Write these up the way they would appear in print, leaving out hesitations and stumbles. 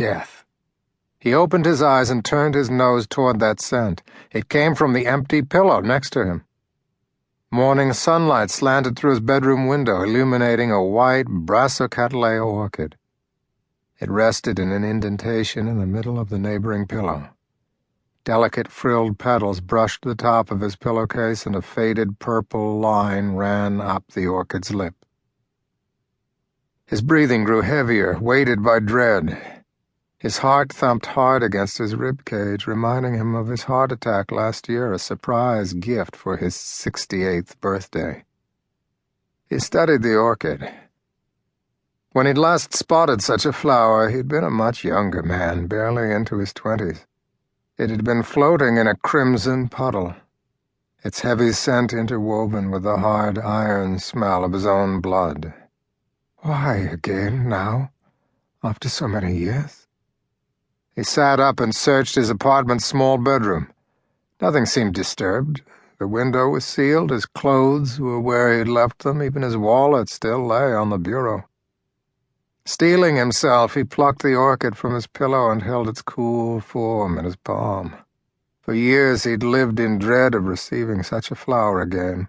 death. He opened his eyes and turned his nose toward that scent. It came from the empty pillow next to him. Morning sunlight slanted through his bedroom window, illuminating a white brassicatale orchid. It rested in an indentation in the middle of the neighboring pillow. Delicate frilled petals brushed the top of his pillowcase, and a faded purple line ran up the orchid's lip. His breathing grew heavier, weighted by dread. His heart thumped hard against his rib cage, reminding him of his heart attack last year, a surprise gift for his 68th birthday. He studied the orchid. When he'd last spotted such a flower, he'd been a much younger man, barely into his 20s. It had been floating in a crimson puddle, its heavy scent interwoven with the hard iron smell of his own blood. Why again, now, after so many years? He sat up and searched his apartment's small bedroom. Nothing seemed disturbed. The window was sealed, his clothes were where he had left them, even his wallet still lay on the bureau. Steeling himself, he plucked the orchid from his pillow and held its cool form in his palm. For years he'd lived in dread of receiving such a flower again.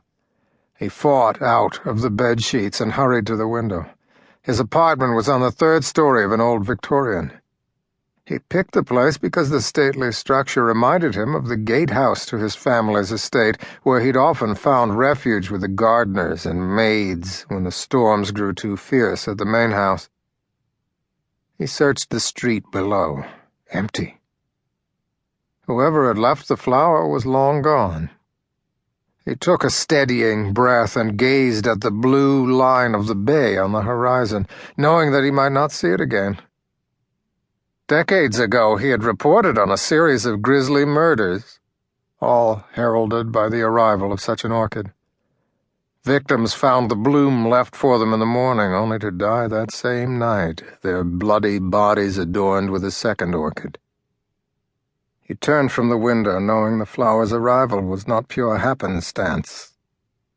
He fought out of the bedsheets and hurried to the window. His apartment was on the 3rd story of an old Victorian. He picked the place because the stately structure reminded him of the gatehouse to his family's estate, where he'd often found refuge with the gardeners and maids when the storms grew too fierce at the main house. He searched the street below. Empty. Whoever had left the flower was long gone. He took a steadying breath and gazed at the blue line of the bay on the horizon, knowing that he might not see it again. Decades ago, he had reported on a series of grisly murders, all heralded by the arrival of such an orchid. Victims found the bloom left for them in the morning, only to die that same night, their bloody bodies adorned with a second orchid. He turned from the window, knowing the flower's arrival was not pure happenstance.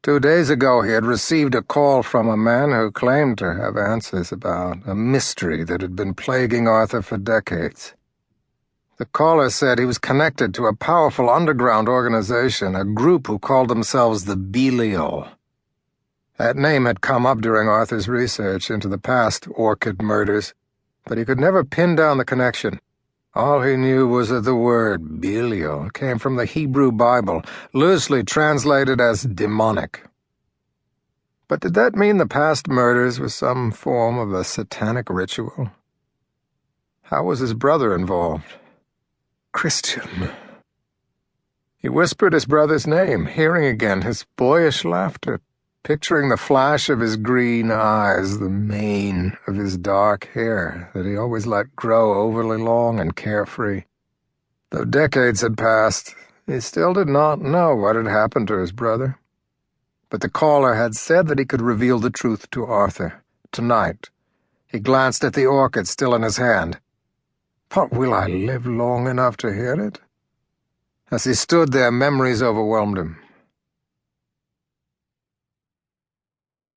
2 days ago he had received a call from a man who claimed to have answers about a mystery that had been plaguing Arthur for decades. The caller said he was connected to a powerful underground organization, a group who called themselves the Belial. That name had come up during Arthur's research into the past orchid murders, but he could never pin down the connection. All he knew was that the word Belial came from the Hebrew Bible, loosely translated as demonic. But did that mean the past murders were some form of a satanic ritual? How was his brother involved? Christian. He whispered his brother's name, hearing again his boyish laughter, picturing the flash of his green eyes, the mane of his dark hair that he always let grow overly long and carefree. Though decades had passed, he still did not know what had happened to his brother. But the caller had said that he could reveal the truth to Arthur, tonight. He glanced at the orchid still in his hand. But will I live long enough to hear it? As he stood there, memories overwhelmed him.